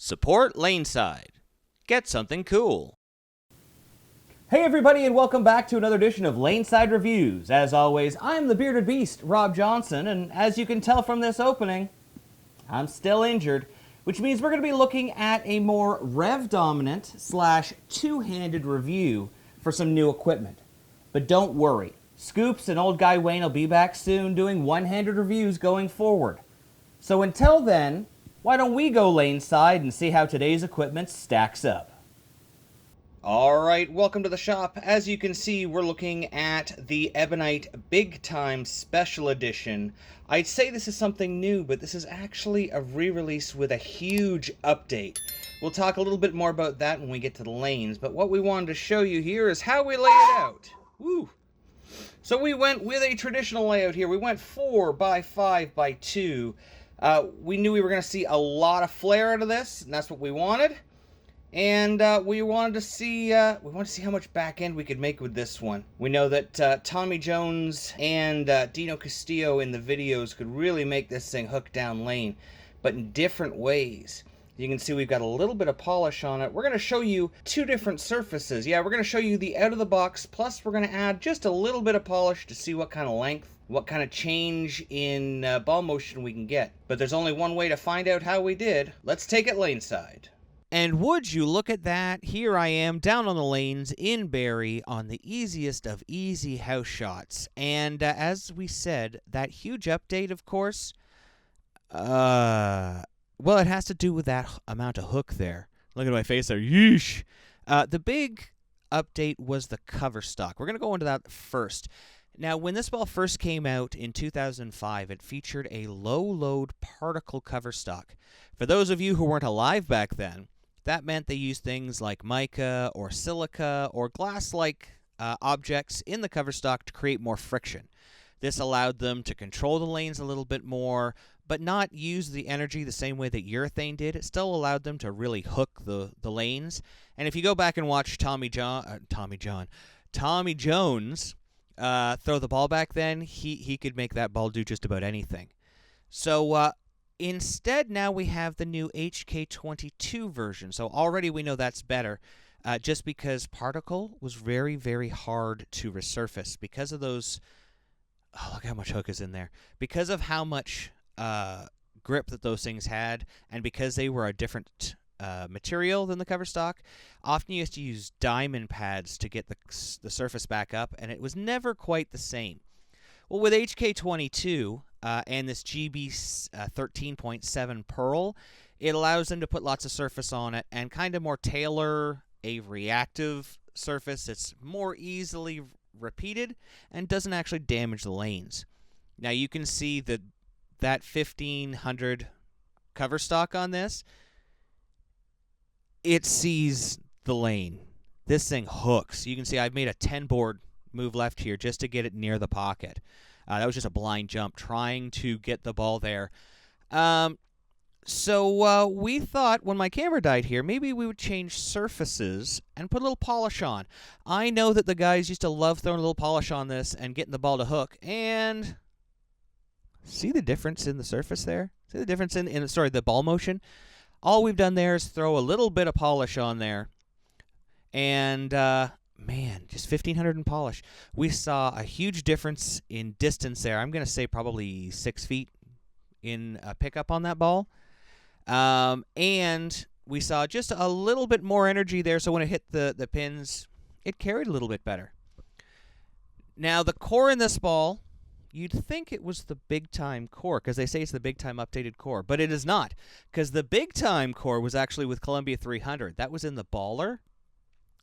Support LaneSide. Get something cool. Hey everybody, and welcome back to another edition of LaneSide Reviews. As always, I'm the bearded beast, Rob Johnson, and as you can tell from this opening, I'm still injured, which means we're going to be looking at a more rev-dominant / two-handed review for some new equipment. But don't worry, Scoops and Old Guy Wayne will be back soon doing one-handed reviews going forward. So until then, why don't we go LaneSide and see how today's equipment stacks up? Alright, welcome to the shop. As you can see, we're looking at the Ebonite BIGTIME Special Edition. I'd say this is something new, but this is actually a re-release with a huge update. We'll talk a little bit more about that when we get to the lanes, but what we wanted to show you here is how we lay it out. Woo! So we went with a traditional layout here. We went 4x5x2. We knew we were going to see a lot of flare out of this, and that's what we wanted. And we wanted to see how much back end we could make with this one. We know that Tommy Jones and Dino Castillo in the videos could really make this thing hook down lane, but in different ways. You can see we've got a little bit of polish on it. We're going to show you two different surfaces. Yeah, we're going to show you the out of the box, plus we're going to add just a little bit of polish to see what kind of length, what kind of change in ball motion we can get. But there's only one way to find out how we did. Let's take it LaneSide. And would you look at that, here I am down on the lanes in Barrie on the easiest of easy house shots. And as we said, that huge update, of course, well, it has to do with that amount of hook there. Look at my face there. Yeesh. The big update was the cover stock. We're going to go into that first. Now, when this ball first came out in 2005, it featured a low-load particle cover stock. For those of you who weren't alive back then, that meant they used things like mica or silica or glass-like objects in the cover stock to create more friction. This allowed them to control the lanes a little bit more, but not use the energy the same way that urethane did. It still allowed them to really hook the lanes. And if you go back and watch Tommy Jones throw the ball back then, he could make that ball do just about anything. So instead, now we have the new HK22 version. So already we know that's better, just because particle was very, very hard to resurface because of those. Oh, look how much hook is in there. Because of how much grip that those things had, and because they were a different material than the cover stock, often you used to use diamond pads to get the surface back up, and it was never quite the same. Well, with HK22 and this GB 13.7 Pearl, it allows them to put lots of surface on it and kind of more tailor a reactive surface that's more easily repeated and doesn't actually damage the lanes. Now you can see that 1500 cover stock on this, it sees the lane. This thing hooks. You can see I've made a 10 board move left here just to get it near the pocket. That was just a blind jump trying to get the ball there. So we thought when my camera died here, maybe we would change surfaces and put a little polish on. I know that the guys used to love throwing a little polish on this and getting the ball to hook. And see the difference in the surface there? See the difference in the ball motion? All we've done there is throw a little bit of polish on there. And, man, just 1,500 in polish. We saw a huge difference in distance there. I'm going to say probably 6 feet in a pickup on that ball. And we saw just a little bit more energy there, so when it hit the pins, it carried a little bit better. Now, the core in this ball, you'd think it was the BIGTIME core, because they say it's the BIGTIME updated core, but it is not, because the BIGTIME core was actually with Columbia 300. That was in the baller,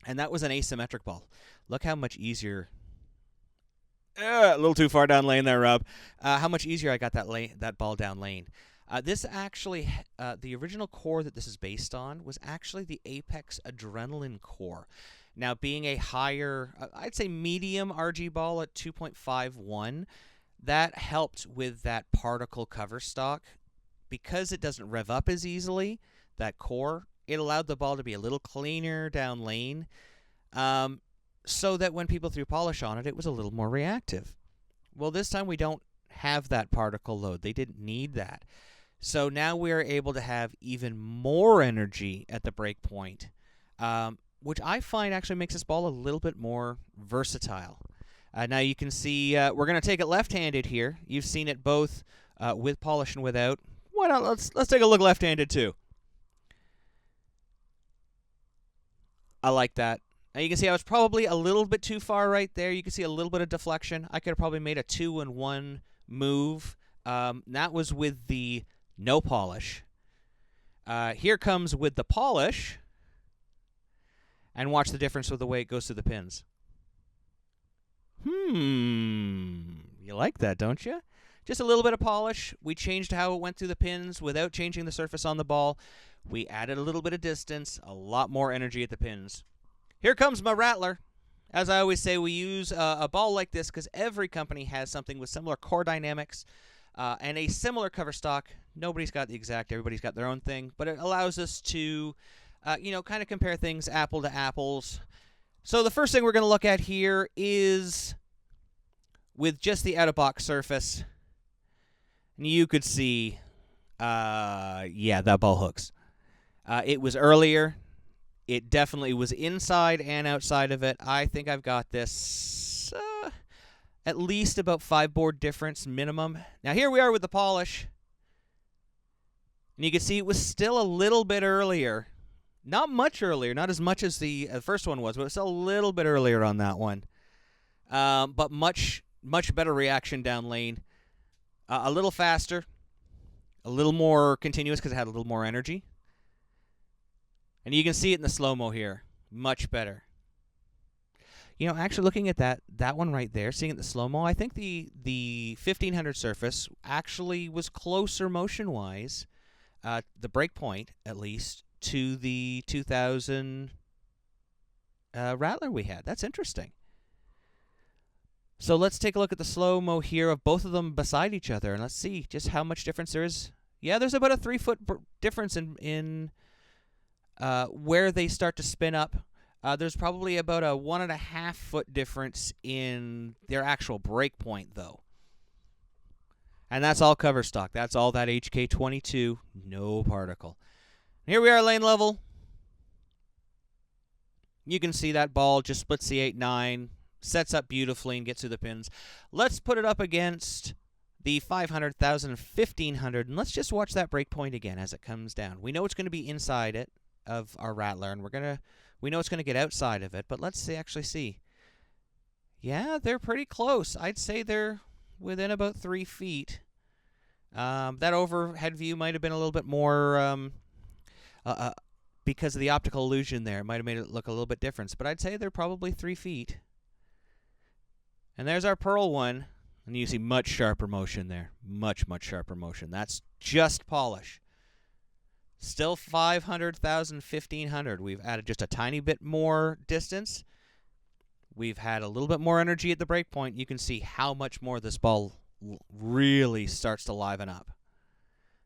and that was an asymmetric ball. Look how much easier. A little too far down lane there, Rob. How much easier I got that ball down lane. This actually, the original core that this is based on was actually the Apex Adrenaline core. Now, being a higher, I'd say medium RG ball at 2.51, that helped with that particle cover stock. Because it doesn't rev up as easily, that core, it allowed the ball to be a little cleaner down lane, so that when people threw polish on it, it was a little more reactive. Well, this time we don't have that particle load. They didn't need that. So now we're able to have even more energy at the break point, which I find actually makes this ball a little bit more versatile. Now you can see we're going to take it left-handed here. You've seen it both with polish and without. Why not? Let's take a look left-handed too. I like that. Now you can see I was probably a little bit too far right there. You can see a little bit of deflection. I could have probably made a 2-in-1 move. That was with the no polish. Here comes with the polish. And watch the difference with the way it goes through the pins. You like that, don't you? Just a little bit of polish. We changed how it went through the pins without changing the surface on the ball. We added a little bit of distance, a lot more energy at the pins. Here comes my Rattler. As I always say, we use a ball like this because every company has something with similar core dynamics and a similar cover stock. Nobody's got the exact, everybody's got their own thing, but it allows us to, kind of compare things apple to apples. So the first thing we're going to look at here is with just the out-of-box surface. And you could see, that ball hooks. It was earlier. It definitely was inside and outside of it. I think I've got this at least about 5 board difference minimum. Now here we are with the polish. And you can see it was still a little bit earlier. Not much earlier, not as much as the first one was, but it's a little bit earlier on that one. But much better reaction down lane. A little faster, a little more continuous because it had a little more energy. And you can see it in the slow-mo here. Much better. Actually looking at that one right there, seeing it in the slow-mo, I think the 1500 surface actually was closer motion-wise, the break point at least, to the 2000 Rattler we had. That's interesting. So let's take a look at the slow-mo here of both of them beside each other, and let's see just how much difference there is. Yeah, there's about a 3-foot difference in where they start to spin up. There's probably about a 1.5-foot difference in their actual break point, though. And that's all cover stock. That's all that HK22, no particle. Here we are, lane level. You can see that ball just splits the 8-9, sets up beautifully, and gets through the pins. Let's put it up against the 500, 1000, 1500, and let's just watch that break point again as it comes down. We know it's going to be inside it of our Rattler, and we know it's going to get outside of it, but let's actually see. Yeah, they're pretty close. I'd say they're within about 3 feet. That overhead view might have been a little bit more because of the optical illusion there. It might have made it look a little bit different, but I'd say they're probably 3 feet. And there's our Pearl one, and you see much sharper motion there. Much sharper motion. That's just polish. Still 500, 1000, 1500. We've added just a tiny bit more distance. We've had a little bit more energy at the break point. You can see how much more this ball really starts to liven up.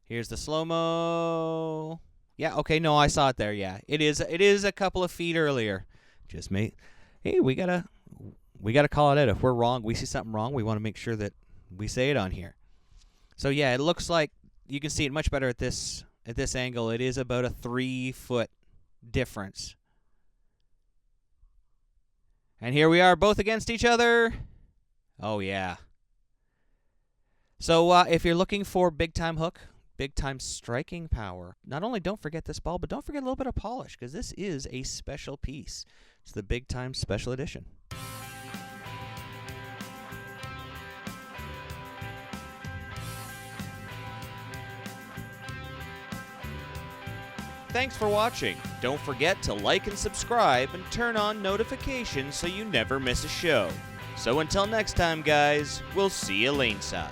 Here's the slow-mo. Yeah, okay, no, I saw it there, yeah. It is a couple of feet earlier. Just me. Hey, we gotta call it out. If we're wrong, we see something wrong, we want to make sure that we say it on here. So yeah, it looks like you can see it much better at this angle. It is about a 3-foot difference. And here we are both against each other. Oh yeah. So if you're looking for big-time hook, big-time striking power, not only don't forget this ball, but don't forget a little bit of polish, because this is a special piece. It's the big-time special edition. Thanks for watching. Don't forget to like and subscribe and turn on notifications so you never miss a show. So until next time, guys, we'll see you laneside.